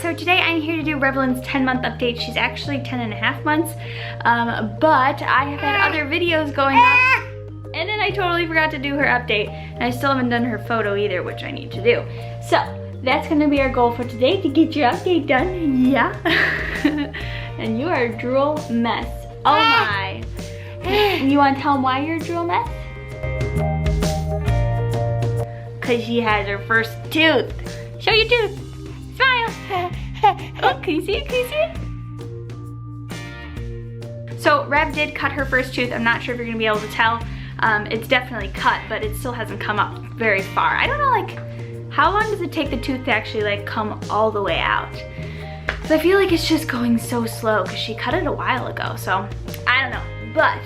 so today I'm here to do Revelynn's 10-month update. She's actually 10.5 months, but I have had other videos going up, and then I totally forgot to do her update, and I still haven't done her photo either, which I need to do. So that's gonna be our goal for today, to get your update done. Yeah. And you are a drool mess. Oh my. You wanna tell them why you're a drool mess? Cause she has her first tooth. Show your tooth. Smile. Oh, can you see it? Can you see it? So Rev did cut her first tooth. I'm not sure if you're gonna be able to tell. It's definitely cut, but it still hasn't come up very far. I don't know, like, how long does it take the tooth to actually like come all the way out? So I feel like it's just going so slow because she cut it a while ago, so I don't know. But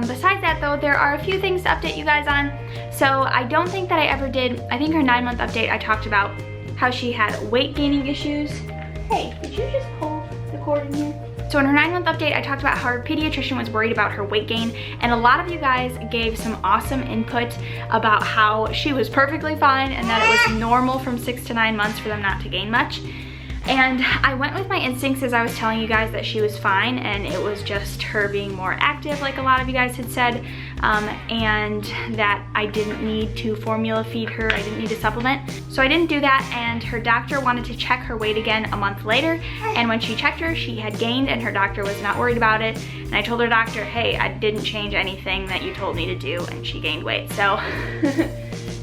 besides that though, there are a few things to update you guys on. So I don't think that I ever did, I think her 9-month update I talked about how she had weight gaining issues. Hey, did you just pull the cord in here? So in her 9-month update, I talked about how her pediatrician was worried about her weight gain, and a lot of you guys gave some awesome input about how she was perfectly fine and that it was normal from 6 to 9 months for them not to gain much. And I went with my instincts as I was telling you guys that she was fine, and it was just her being more active, like a lot of you guys had said, and that I didn't need to formula feed her, I didn't need to supplement. So I didn't do that, and her doctor wanted to check her weight again a month later, and when she checked her, she had gained, and her doctor was not worried about it. And I told her doctor, hey, I didn't change anything that you told me to do, and she gained weight. So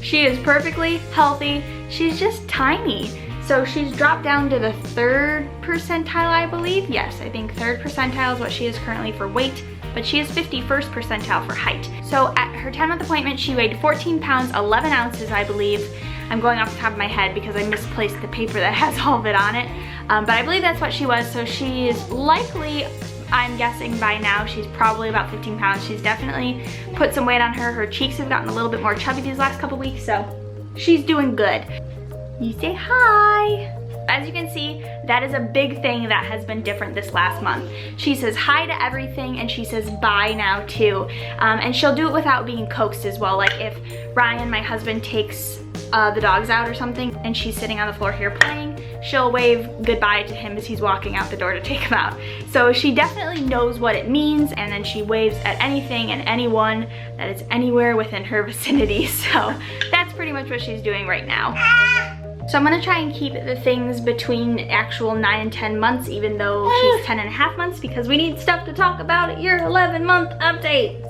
she is perfectly healthy. She's just tiny. So she's dropped down to the 3rd percentile, I believe. Yes, I think 3rd percentile is what she is currently for weight, but she is 51st percentile for height. So at her 10-month appointment, she weighed 14 pounds, 11 ounces, I believe. I'm going off the top of my head because I misplaced the paper that has all of it on it. But I believe that's what she was. So she is likely, I'm guessing by now, she's probably about 15 pounds. She's definitely put some weight on her. Her cheeks have gotten a little bit more chubby these last couple weeks, so she's doing good. You say hi. As you can see, that is a big thing that has been different this last month. She says hi to everything, and she says bye now too. And she'll do it without being coaxed as well. Like if Ryan, my husband, takes the dogs out or something and she's sitting on the floor here playing, she'll wave goodbye to him as he's walking out the door to take him out. So she definitely knows what it means, and then she waves at anything and anyone that is anywhere within her vicinity. So that's pretty much what she's doing right now. So I'm gonna try and keep the things between actual 9 and 10 months, even though she's 10.5 months, because we need stuff to talk about at your 11-month update.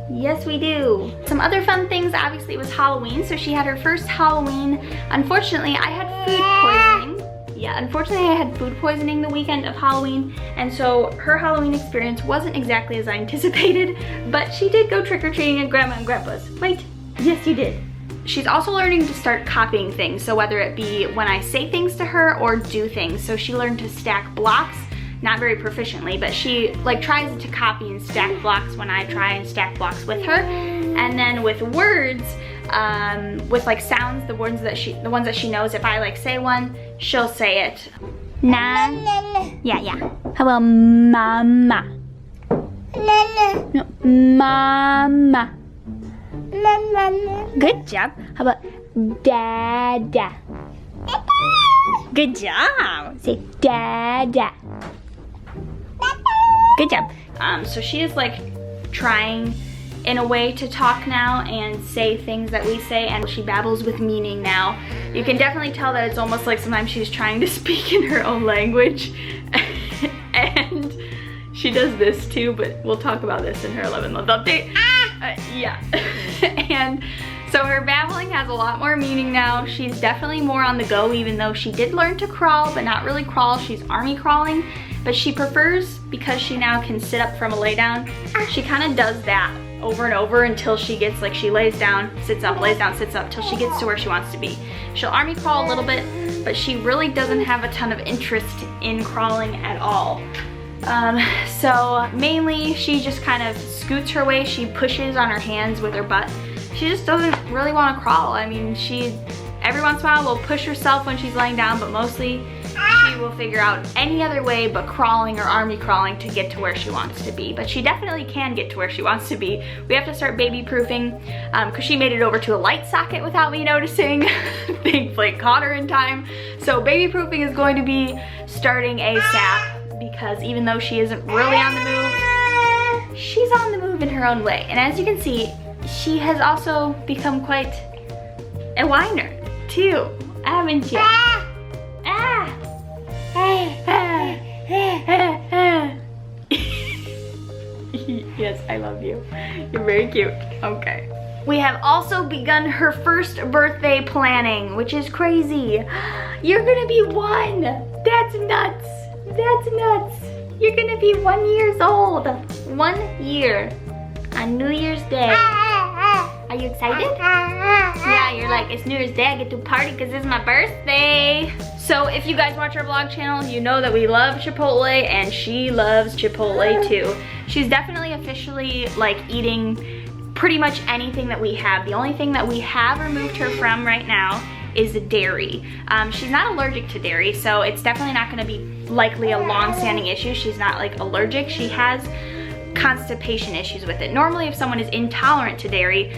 Yes, we do. Some other fun things, obviously it was Halloween, so she had her first Halloween. Unfortunately, I had food poisoning. Yeah, unfortunately I had food poisoning the weekend of Halloween, and so her Halloween experience wasn't exactly as I anticipated, but she did go trick-or-treating at Grandma and Grandpa's. Wait, yes you did. She's also learning to start copying things, so whether it be when I say things to her or do things. So she learned to stack blocks, not very proficiently, but she like tries to copy and stack blocks when I try and stack blocks with her. And then with words, with like sounds, the ones that she knows, if I like say one, she'll say it. Na. Yeah. How about mama? No, mama. Good job. How about dada? Good job. Say dada. Good job. So she is like trying in a way to talk now and say things that we say, and she babbles with meaning now. You can definitely tell that it's almost like sometimes she's trying to speak in her own language. And she does this too, but we'll talk about this in her 11-month update. Yeah. And so her babbling has a lot more meaning now. She's definitely more on the go, even though she did learn to crawl, but not really crawl. She's army crawling, but she prefers, because she now can sit up from a lay down, she kind of does that over and over until she gets, like, she lays down, sits up, lays down, sits up, till she gets to where she wants to be. She'll army crawl a little bit, but she really doesn't have a ton of interest in crawling at all. So mainly she just kind of scoots her way. She pushes on her hands with her butt. She just doesn't really want to crawl. I mean, she every once in a while will push herself when she's laying down, but mostly she she will figure out any other way but crawling or army crawling to get to where she wants to be. But she definitely can get to where she wants to be. We have to start baby proofing because she made it over to a light socket without me noticing. Thankfully caught her in time. So baby proofing is going to be starting ASAP because even though she isn't really on the move, she's on the move in her own way. And as you can see, she has also become quite a whiner too, haven't you? Yes, I love you. You're very cute. Okay. We have also begun her first birthday planning, which is crazy. You're gonna be 1. That's nuts. That's nuts. You're gonna be 1 year old. 1 year on New Year's Day. Are you excited? Yeah, you're like, it's New Year's Day, I get to party because it's my birthday. So if you guys watch our vlog channel, you know that we love Chipotle and she loves Chipotle too. She's definitely officially like eating pretty much anything that we have. The only thing that we have removed her from right now is dairy. She's not allergic to dairy, so it's definitely not gonna be likely a long-standing issue. She's not like allergic. She has constipation issues with it. Normally if someone is intolerant to dairy,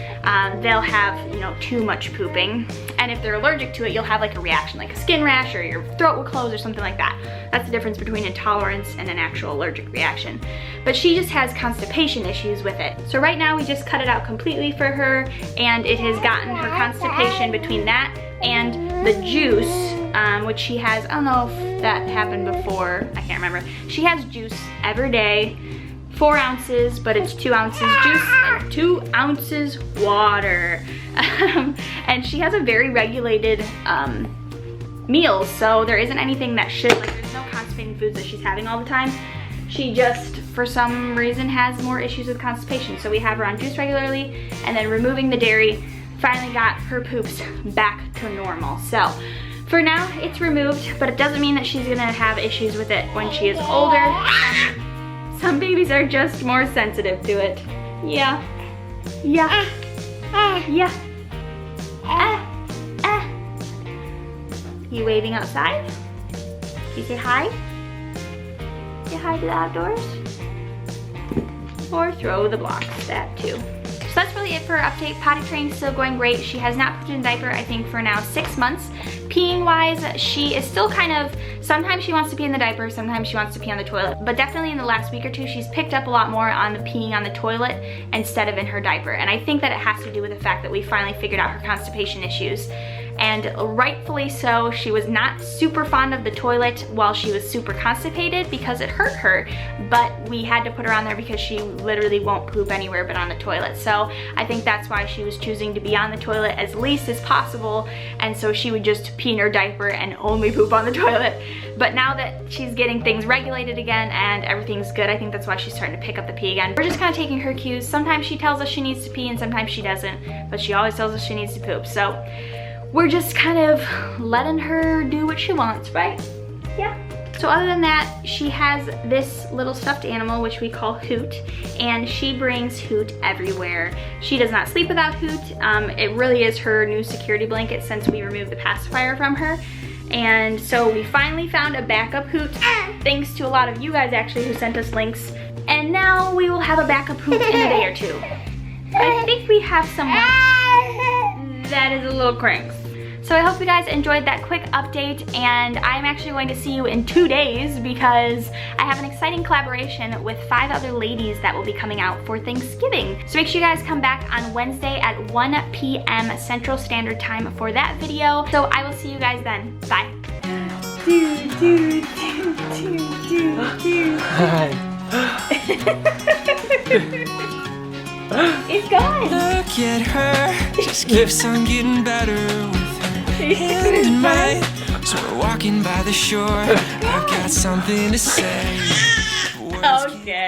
they'll have, you know, too much pooping. And if they're allergic to it, you'll have like a reaction, like a skin rash or your throat will close or something like that. That's the difference between intolerance and an actual allergic reaction. But she just has constipation issues with it. So right now we just cut it out completely for her, and it has gotten her constipation between that and the juice, which she has, I don't know if that happened before, I can't remember. She has juice every day. 4 ounces, but it's 2 ounces juice and 2 ounces water. And she has a very regulated meals, so there isn't anything that should, like there's no constipating foods that she's having all the time. She just, for some reason, has more issues with constipation. So we have her on juice regularly, and then removing the dairy finally got her poops back to normal. So for now, it's removed, but it doesn't mean that she's gonna have issues with it when she is older. Some babies are just more sensitive to it. Yeah. Yeah. Yeah. You waving outside? You say hi? Say hi to the outdoors? Or throw the blocks, that too. So that's really it for her update. Potty training's still going great. She has not pooped in a diaper, I think, for now 6 months. Peeing wise, she is still kind of, sometimes she wants to pee in the diaper, sometimes she wants to pee on the toilet. But definitely in the last week or two, she's picked up a lot more on the peeing on the toilet instead of in her diaper. And I think that it has to do with the fact that we finally figured out her constipation issues. And rightfully so. She was not super fond of the toilet while she was super constipated because it hurt her, but we had to put her on there because she literally won't poop anywhere but on the toilet. So I think that's why she was choosing to be on the toilet as least as possible, and so she would just pee in her diaper and only poop on the toilet. But now that she's getting things regulated again and everything's good, I think that's why she's starting to pick up the pee again. We're just kind of taking her cues. Sometimes she tells us she needs to pee and sometimes she doesn't, but she always tells us she needs to poop. So we're just kind of letting her do what she wants, right? Yeah. So other than that, she has this little stuffed animal, which we call Hoot, and she brings Hoot everywhere. She does not sleep without Hoot. It really is her new security blanket since we removed the pacifier from her. And so we finally found a backup Hoot, thanks to a lot of you guys actually who sent us links. And now we will have a backup Hoot in a day or two. I think we have someone that is a little cranks. So I hope you guys enjoyed that quick update, and I'm actually going to see you in 2 days because I have an exciting collaboration with 5 other ladies that will be coming out for Thanksgiving. So make sure you guys come back on Wednesday at 1 p.m. Central Standard Time for that video. So I will see you guys then. Bye. It's gone. Look at her, just keeps on getting better with her hand in mine. So we're walking by the shore. I've got something to say. Okay.